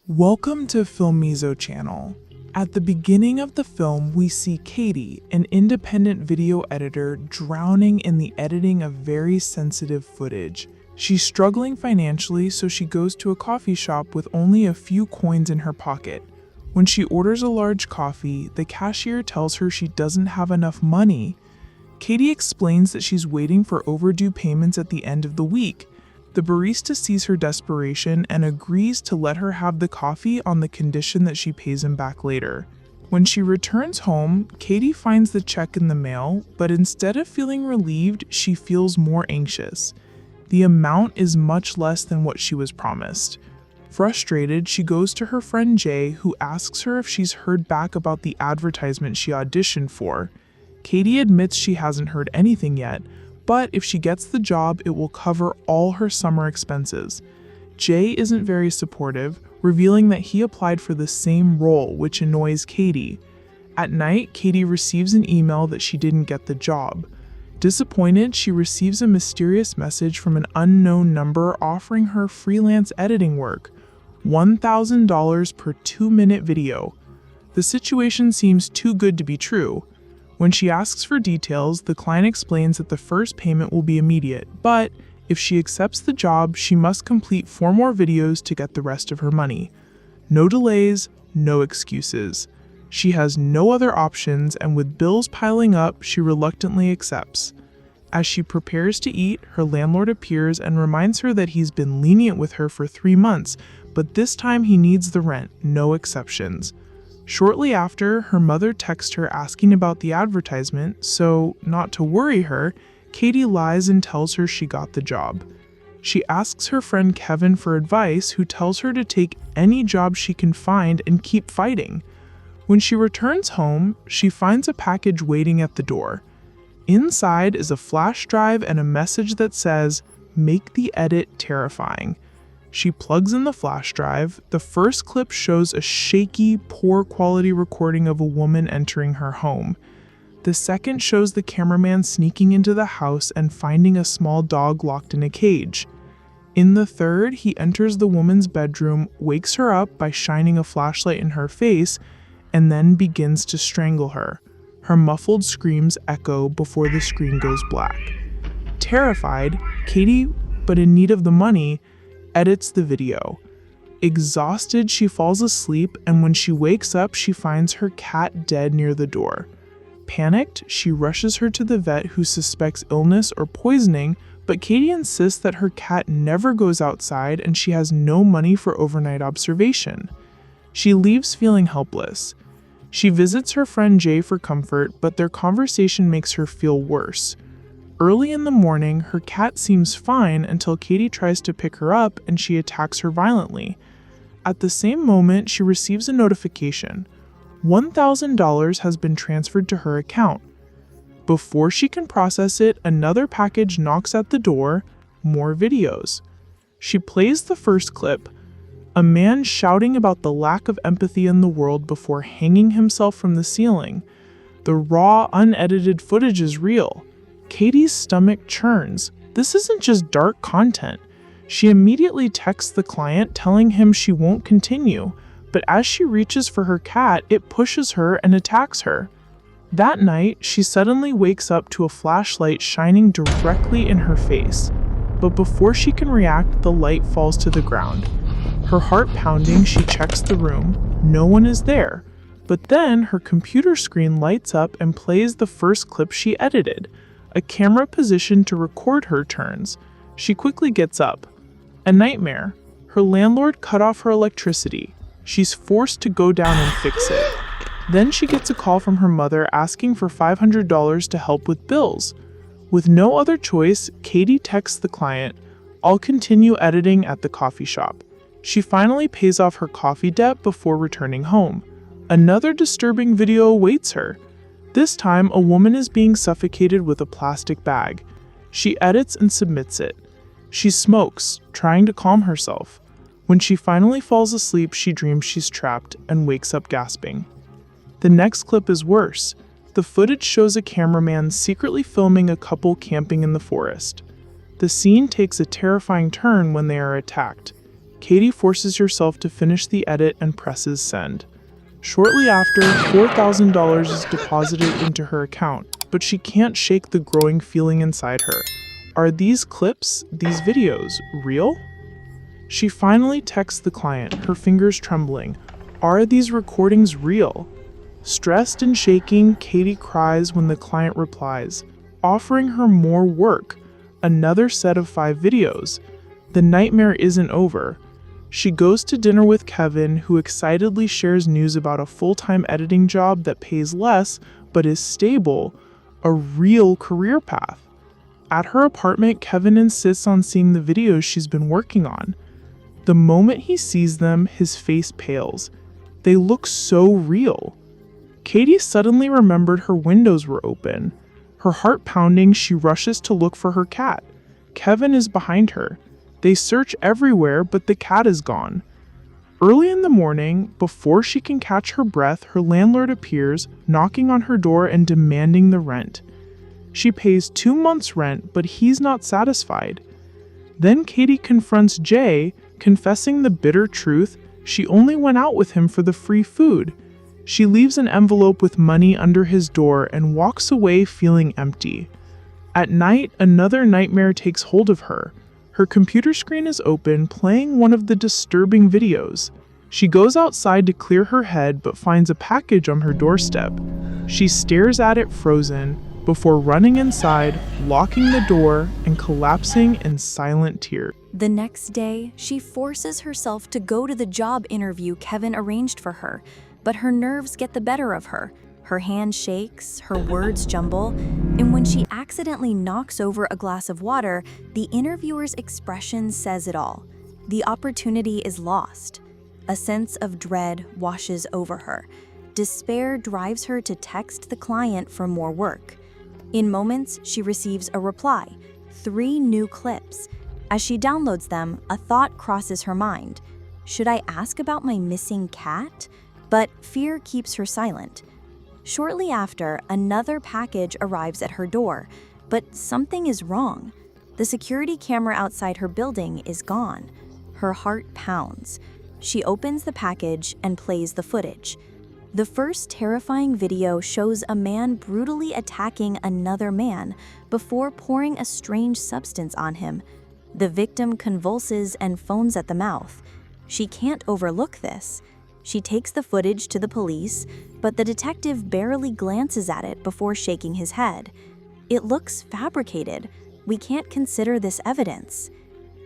Welcome to Filmizo channel. At the beginning of the film, we see Katie, an independent video editor, drowning in the editing of very sensitive footage. She's struggling financially, so she goes to a coffee shop with only a few coins in her pocket. When she orders a large coffee, the cashier tells her she doesn't have enough money. Katie explains that she's waiting for overdue payments at the end of the week. The barista sees her desperation and agrees to let her have the coffee on the condition that she pays him back later. When she returns home, Katie finds the check in the mail, but instead of feeling relieved, she feels more anxious. The amount is much less than what she was promised. Frustrated, she goes to her friend Jay, who asks her if she's heard back about the advertisement she auditioned for. Katie admits she hasn't heard anything yet, but if she gets the job, it will cover all her summer expenses. Jay isn't very supportive, revealing that he applied for the same role, which annoys Katie. At night, Katie receives an email that she didn't get the job. Disappointed, she receives a mysterious message from an unknown number offering her freelance editing work, $1,000 per 2-minute video. The situation seems too good to be true. When she asks for details, the client explains that the first payment will be immediate, but if she accepts the job, she must complete 4 more videos to get the rest of her money. No delays, no excuses. She has no other options, and with bills piling up, she reluctantly accepts. As she prepares to eat, her landlord appears and reminds her that he's been lenient with her for 3 months, but this time he needs the rent, no exceptions. Shortly after, her mother texts her asking about the advertisement, so, not to worry her, Katie lies and tells her she got the job. She asks her friend Kevin for advice, who tells her to take any job she can find and keep fighting. When she returns home, she finds a package waiting at the door. Inside is a flash drive and a message that says, "Make the edit terrifying." She plugs in the flash drive. The first clip shows a shaky, poor quality recording of a woman entering her home. The second shows the cameraman sneaking into the house and finding a small dog locked in a cage. In the third, he enters the woman's bedroom, wakes her up by shining a flashlight in her face, and then begins to strangle her. Her muffled screams echo before the screen goes black. Terrified, Katie, but in need of the money, edits the video. Exhausted, she falls asleep, and when she wakes up, she finds her cat dead near the door. Panicked, she rushes her to the vet, who suspects illness or poisoning, but Katie insists that her cat never goes outside and she has no money for overnight observation. She leaves feeling helpless. She visits her friend Jay for comfort, but their conversation makes her feel worse. Early in the morning, her cat seems fine until Katie tries to pick her up and she attacks her violently. At the same moment, she receives a notification. $1,000 has been transferred to her account. Before she can process it, another package knocks at the door, more videos. She plays the first clip, a man shouting about the lack of empathy in the world before hanging himself from the ceiling. The raw, unedited footage is real. Katie's stomach churns. This isn't just dark content. She immediately texts the client telling him she won't continue, but as she reaches for her cat, it pushes her and attacks her. That night, she suddenly wakes up to a flashlight shining directly in her face. But before she can react, the light falls to the ground. Her heart pounding, she checks the room. No one is there. But then her computer screen lights up and plays the first clip she edited. A camera positioned to record her turns. She quickly gets up. A nightmare. Her landlord cut off her electricity. She's forced to go down and fix it. Then she gets a call from her mother asking for $500 to help with bills. With no other choice, Katie texts the client, "I'll continue editing at the coffee shop." She finally pays off her coffee debt before returning home. Another disturbing video awaits her. This time, a woman is being suffocated with a plastic bag. She edits and submits it. She smokes, trying to calm herself. When she finally falls asleep, she dreams she's trapped and wakes up gasping. The next clip is worse. The footage shows a cameraman secretly filming a couple camping in the forest. The scene takes a terrifying turn when they are attacked. Katie forces herself to finish the edit and presses send. Shortly after, $4,000 is deposited into her account, but she can't shake the growing feeling inside her. Are these clips, these videos, real? She finally texts the client, her fingers trembling. Are these recordings real? Stressed and shaking, Katie cries when the client replies, offering her more work, another set of 5 videos. The nightmare isn't over. She goes to dinner with Kevin, who excitedly shares news about a full-time editing job that pays less but is stable, a real career path. At her apartment, Kevin insists on seeing the videos she's been working on. The moment he sees them, his face pales. They look so real. Katie suddenly remembered her windows were open. Her heart pounding, she rushes to look for her cat. Kevin is behind her. They search everywhere, but the cat is gone. Early in the morning, before she can catch her breath, her landlord appears, knocking on her door and demanding the rent. She pays 2 months' rent, but he's not satisfied. Then Katie confronts Jay, confessing the bitter truth: she only went out with him for the free food. She leaves an envelope with money under his door and walks away feeling empty. At night, another nightmare takes hold of her. Her computer screen is open, playing one of the disturbing videos. She goes outside to clear her head but finds a package on her doorstep. She stares at it frozen before running inside, locking the door, and collapsing in silent tears. The next day, she forces herself to go to the job interview Kevin arranged for her, but her nerves get the better of her. Her hand shakes, her words jumble, and when she accidentally knocks over a glass of water, the interviewer's expression says it all. The opportunity is lost. A sense of dread washes over her. Despair drives her to text the client for more work. In moments, she receives a reply, 3 new clips. As she downloads them, a thought crosses her mind. Should I ask about my missing cat? But fear keeps her silent. Shortly after, another package arrives at her door, but something is wrong. The security camera outside her building is gone. Her heart pounds. She opens the package and plays the footage. The first terrifying video shows a man brutally attacking another man before pouring a strange substance on him. The victim convulses and foams at the mouth. She can't overlook this. She takes the footage to the police, but the detective barely glances at it before shaking his head. It looks fabricated. We can't consider this evidence.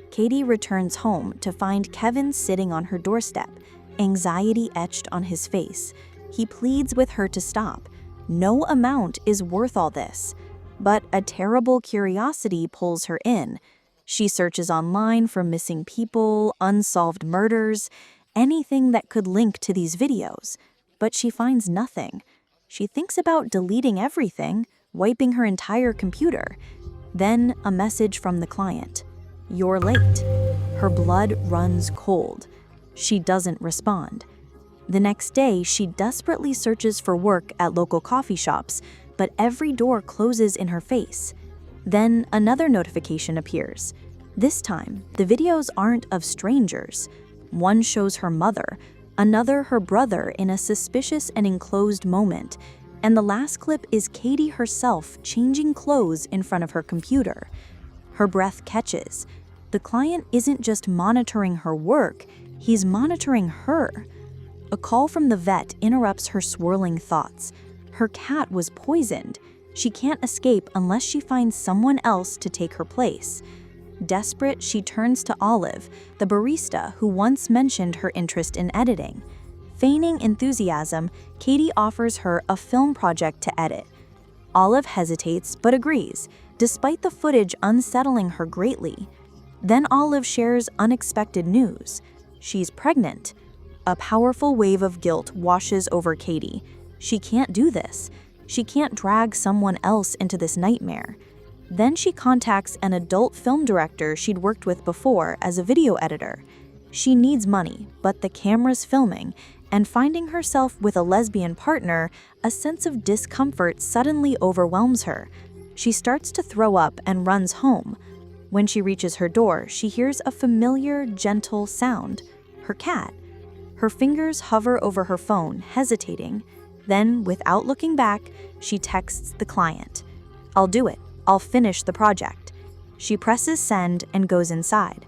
Katie returns home to find Kevin sitting on her doorstep, anxiety etched on his face. He pleads with her to stop. No amount is worth all this. But a terrible curiosity pulls her in. She searches online for missing people, unsolved murders, anything that could link to these videos, but she finds nothing. She thinks about deleting everything, wiping her entire computer. Then a message from the client. You're late. Her blood runs cold. She doesn't respond. The next day, she desperately searches for work at local coffee shops, but every door closes in her face. Then another notification appears. This time, the videos aren't of strangers. One shows her mother, another her brother in a suspicious and enclosed moment, and the last clip is Katie herself changing clothes in front of her computer. Her breath catches. The client isn't just monitoring her work, he's monitoring her. A call from the vet interrupts her swirling thoughts. Her cat was poisoned. She can't escape unless she finds someone else to take her place. Desperate, she turns to Olive, the barista who once mentioned her interest in editing. Feigning enthusiasm, Katie offers her a film project to edit. Olive hesitates but agrees, despite the footage unsettling her greatly. Then Olive shares unexpected news. She's pregnant. A powerful wave of guilt washes over Katie. She can't do this. She can't drag someone else into this nightmare. Then she contacts an adult film director she'd worked with before as a video editor. She needs money, but the camera's filming, and finding herself with a lesbian partner, a sense of discomfort suddenly overwhelms her. She starts to throw up and runs home. When she reaches her door, she hears a familiar, gentle sound. Her cat. Her fingers hover over her phone, hesitating. Then, without looking back, she texts the client. "I'll do it. I'll finish the project." She presses send and goes inside.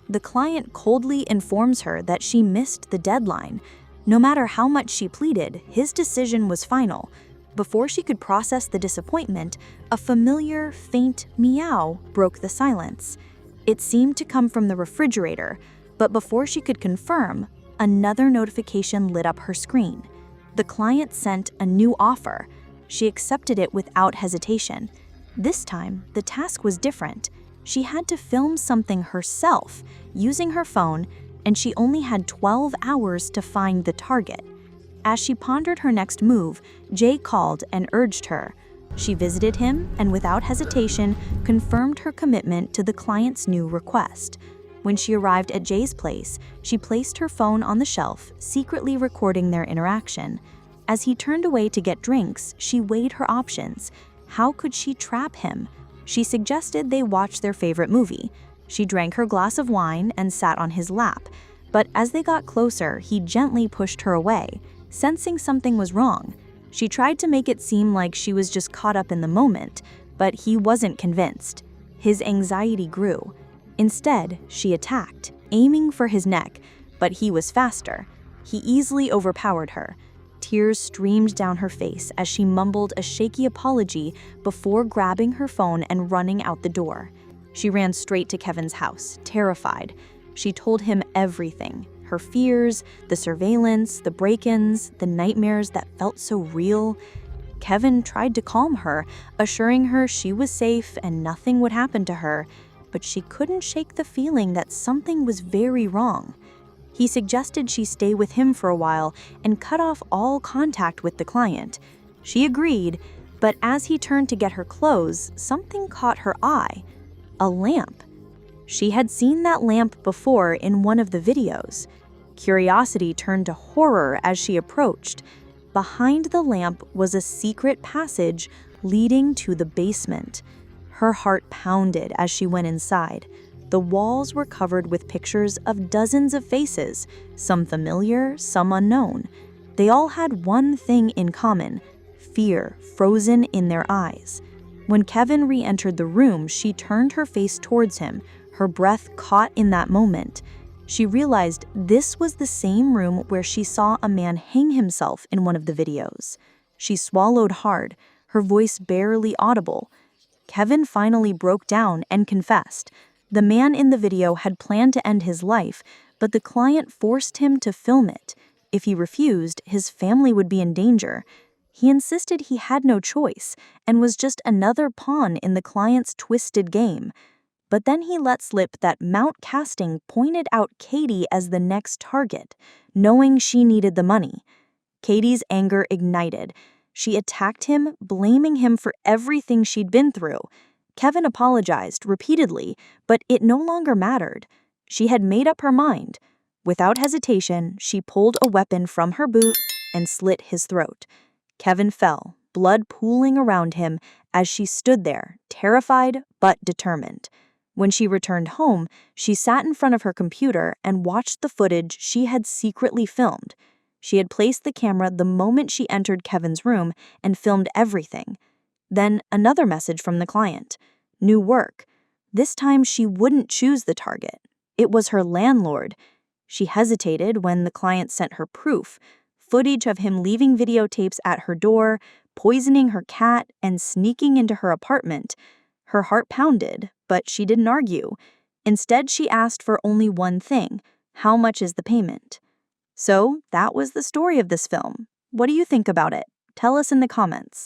The client coldly informs her that she missed the deadline. No matter how much she pleaded, his decision was final. Before she could process the disappointment, a familiar, faint meow broke the silence. It seemed to come from the refrigerator, but before she could confirm, another notification lit up her screen. The client sent a new offer. She accepted it without hesitation. This time, the task was different. She had to film something herself, using her phone, and she only had 12 hours to find the target. As she pondered her next move, Jay called and urged her. She visited him and without hesitation confirmed her commitment to the client's new request. When she arrived at Jay's place, she placed her phone on the shelf, secretly recording their interaction. As he turned away to get drinks, she weighed her options. How could she trap him? She suggested they watch their favorite movie. She drank her glass of wine and sat on his lap, but as they got closer, he gently pushed her away, sensing something was wrong. She tried to make it seem like she was just caught up in the moment, but he wasn't convinced. His anxiety grew. Instead, she attacked, aiming for his neck, but he was faster. He easily overpowered her. Tears streamed down her face as she mumbled a shaky apology before grabbing her phone and running out the door. She ran straight to Kevin's house, terrified. She told him everything. Her fears, the surveillance, the break-ins, the nightmares that felt so real. Kevin tried to calm her, assuring her she was safe and nothing would happen to her, but she couldn't shake the feeling that something was very wrong. He suggested she stay with him for a while and cut off all contact with the client. She agreed, but as he turned to get her clothes, something caught her eye. A lamp. She had seen that lamp before in one of the videos. Curiosity turned to horror as she approached. Behind the lamp was a secret passage leading to the basement. Her heart pounded as she went inside. The walls were covered with pictures of dozens of faces, some familiar, some unknown. They all had one thing in common: fear frozen in their eyes. When Kevin re-entered the room, she turned her face towards him, her breath caught in that moment. She realized this was the same room where she saw a man hang himself in one of the videos. She swallowed hard, her voice barely audible. Kevin finally broke down and confessed. The man in the video had planned to end his life, but the client forced him to film it. If he refused, his family would be in danger. He insisted he had no choice and was just another pawn in the client's twisted game. But then he let slip that Mount Casting pointed out Katie as the next target, knowing she needed the money. Katie's anger ignited. She attacked him, blaming him for everything she'd been through. Kevin apologized repeatedly, but it no longer mattered. She had made up her mind. Without hesitation, she pulled a weapon from her boot and slit his throat. Kevin fell, blood pooling around him as she stood there, terrified but determined. When she returned home, she sat in front of her computer and watched the footage she had secretly filmed. She had placed the camera the moment she entered Kevin's room and filmed everything. Then another message from the client. New work. This time she wouldn't choose the target. It was her landlord. She hesitated when the client sent her proof. Footage of him leaving videotapes at her door, poisoning her cat, and sneaking into her apartment. Her heart pounded, but she didn't argue. Instead, she asked for only one thing: how much is the payment? So that was the story of this film. What do you think about it? Tell us in the comments.